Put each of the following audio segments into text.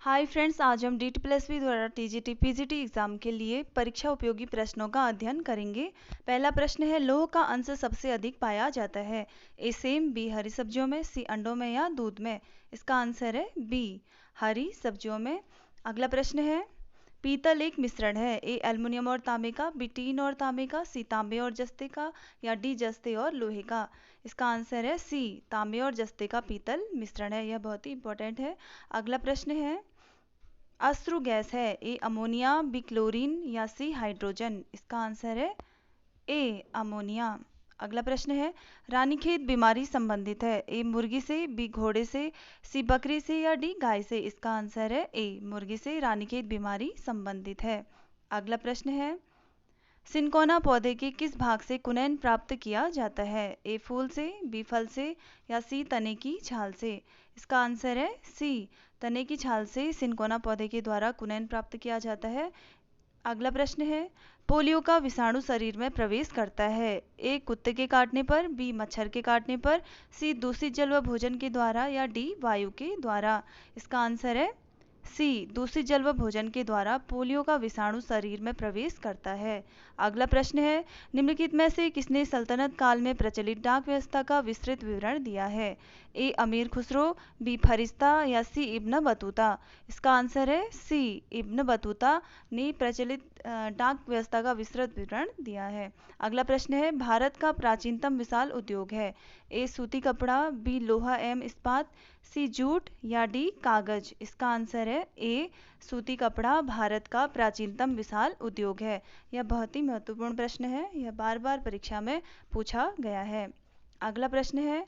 Hi friends, आज हम DT+V द्वारा TGT PGT एग्जाम के लिए परीक्षा उपयोगी प्रश्नों का अध्ययन करेंगे। पहला प्रश्न है, लौह का अंश सबसे अधिक पाया जाता है? ए सेम, बी हरी सब्जियों में, सी अंडों में या दूध में? इसका आंसर है बी हरी सब्जियों में। अगला प्रश्न है, पीतल एक मिश्रण है? ए एल्युमिनियम और तांबे का, बी टीन और तांबे का, सी तांबे और जस्ते का या डी जस्ते और लोहे का? इसका आंसर है सी तांबे और जस्ते का पीतल मिश्रण है। यह बहुत ही इंपॉर्टेंट है। अगला प्रश्न है, अश्रु गैस है? ए अमोनिया, बी क्लोरीन या सी हाइड्रोजन? इसका आंसर है ए अमोनिया। अगला प्रश्न है, रानीखेत बीमारी संबंधित है? ए मुर्गी से, बी घोड़े से, सी बकरी से या डी गाय से? इसका आंसर है ए मुर्गी से रानीखेत बीमारी संबंधित है। अगला प्रश्न है, सिनकोना पौधे के किस भाग से कुनैन प्राप्त किया जाता है? ए फूल से, बी फल से या सी तने की छाल से? इसका आंसर है सी तने की छाल से सिनकोना पौधे के द्वारा कुनैन प्राप्त किया जाता है। अगला प्रश्न है, पोलियो का विषाणु शरीर में प्रवेश करता है? ए कुत्ते के काटने पर, बी मच्छर के काटने पर, सी दूषित जल व भोजन के द्वारा या डी वायु के द्वारा? इसका आंसर है सी दूषित जल व भोजन के द्वारा पोलियो का विषाणु शरीर में प्रवेश करता है। अगला प्रश्न है, निम्नलिखित में से किसने सल्तनत काल में प्रचलित डाक व्यवस्था का विस्तृत विवरण दिया है? ए अमीर खुसरो, बी फरिश्ता या सी इब्न बतूता? इसका आंसर है सी इब्न बतूता ने प्रचलित डाक व्यवस्था का विस्तृत विवरण दिया है। अगला प्रश्न है, भारत का प्राचीनतम विशाल उद्योग है? ए सूती कपड़ा, बी लोहा एवं इस्पात, सी जूट या डी कागज? इसका आंसर है ए सूती कपड़ा भारत का प्राचीनतम विशाल उद्योग है। यह बहुत ही महत्वपूर्ण प्रश्न है, यह बार बार परीक्षा में पूछा गया है। अगला प्रश्न है,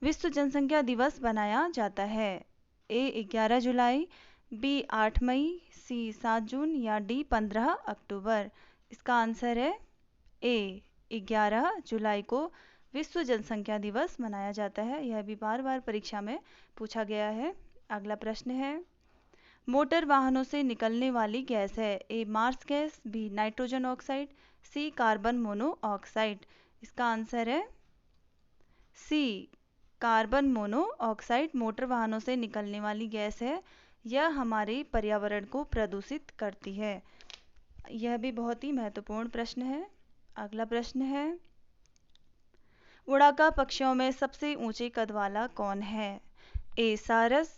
विश्व जनसंख्या दिवस बनाया जाता है? ए 11 जुलाई, बी 8 मई, सी 7 जून या डी 15 अक्टूबर? इसका आंसर है ए 11 जुलाई को विश्व जनसंख्या दिवस मनाया जाता है। यह भी बार बार परीक्षा में पूछा गया है। अगला प्रश्न है, मोटर वाहनों से निकलने वाली गैस है? A marsh gas, B nitrogen oxide, C carbon monoxide? इसका आंसर है सी कार्बन मोनोऑक्साइड मोटर वाहनों से निकलने वाली गैस है। यह हमारे पर्यावरण को प्रदूषित करती है। यह भी बहुत ही महत्वपूर्ण प्रश्न है। अगला प्रश्न है, उड़ाका पक्षियों में सबसे ऊंचे कद वाला कौन है? ए सारस,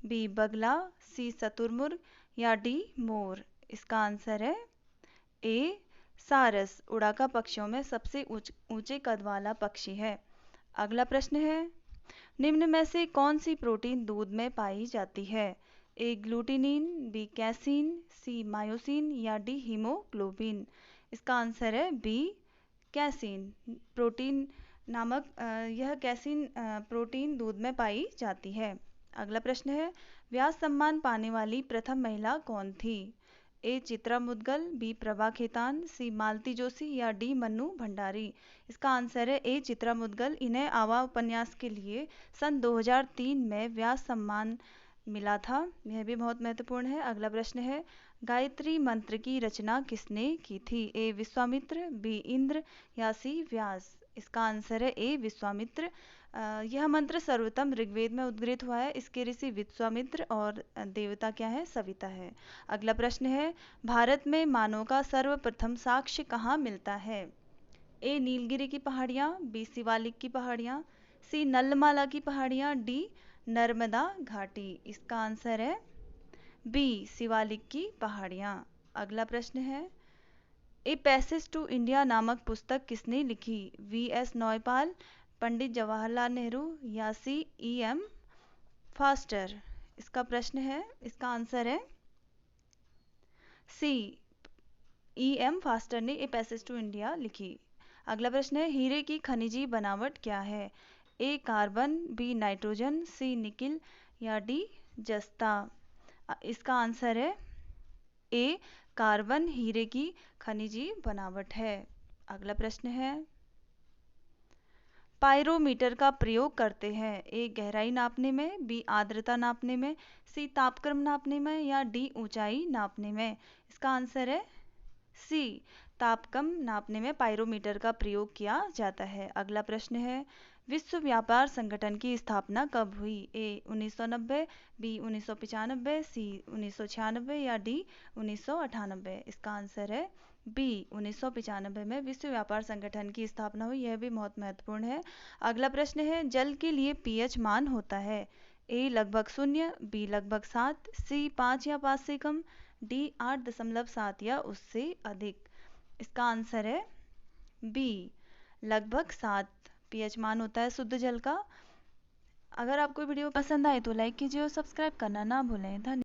बी बगला, सी शुतुरमुर्ग या डी मोर? इसका आंसर है ए सारस उड़ाका पक्षियों में सबसे ऊंचे कद वाला पक्षी है। अगला प्रश्न है, निम्न में से कौन सी प्रोटीन दूध में पाई जाती है? ए ग्लूटिनिन, बी कैसीन, सी मायोसिन या डी हीमोग्लोबिन? इसका आंसर है बी कैसीन प्रोटीन नामक यह कैसीन प्रोटीन दूध में पाई जाती है। अगला प्रश्न है, व्यास सम्मान पाने वाली प्रथम महिला कौन थी? ए चित्रा मुदगल, बी प्रभा खेतान, सी मालती जोशी या डी मन्नू भंडारी? इसका आंसर है ए चित्रा मुदगल। इन्हें आवा उपन्यास के लिए सन 2003 में व्यास सम्मान मिला था। यह भी बहुत महत्वपूर्ण है। अगला प्रश्न है, गायत्री मंत्र की रचना किसने की थी? ए विश्वामित्र, बी इंद्र या सी व्यास? इसका आंसर है ए विश्वामित्र। यह मंत्र सर्वप्रथम ऋग्वेद में उद्गृत हुआ है। इसके ऋषि विश्वामित्र और देवता क्या है? सविता है। अगला प्रश्न है, भारत में मानव का सर्वप्रथम साक्ष्य कहाँ मिलता है? ए नीलगिरी की पहाड़ियाँ, बी शिवालिक की पहाड़ियाँ, सी नलमाला की पहाड़ियाँ, डी नर्मदा घाटी? इसका आंसर है बी शिवालिक की पहाड़ियाँ। अगला प्रश्न है, ए पैसेज टू इंडिया नामक पुस्तक किसने लिखी? V.S. नौपाल, पंडित जवाहरलाल नेहरू या सी E.M. फास्टर? इसका प्रश्न है, इसका आंसर है सी E.M. फास्टर ने ए पैसेज टू इंडिया लिखी। अगला प्रश्न है, हीरे की खनिजी बनावट क्या है? ए कार्बन, बी नाइट्रोजन, सी निकिल या डी जस्ता? इसका आंसर है ए कार्बन हीरे की खनिजी बनावट है। अगला प्रश्न है, पायरोमीटर का प्रयोग करते हैं? ए गहराई नापने में, बी आर्द्रता नापने में, सी तापक्रम नापने में या डी ऊंचाई नापने में? इसका आंसर है सी तापक्रम नापने में पायरोमीटर का प्रयोग किया जाता है। अगला प्रश्न है, विश्व व्यापार संगठन की स्थापना कब हुई? ए 1990, बी 1995, सी 1996 या डी 1998? इसका आंसर है बी 1995 में विश्व व्यापार संगठन की स्थापना हुई। यह भी बहुत महत्वपूर्ण है। अगला प्रश्न है, जल के लिए पीएच मान होता है? ए लगभग 0, बी लगभग 7, सी 5 या 5 से कम, डी 8.7 या उससे अधिक। इसका आंसर है बी लगभग 7 पीएच मान होता है शुद्ध जल का। अगर आपको वीडियो पसंद आए तो लाइक कीजिए और सब्सक्राइब करना ना भूलें। धन्यवाद।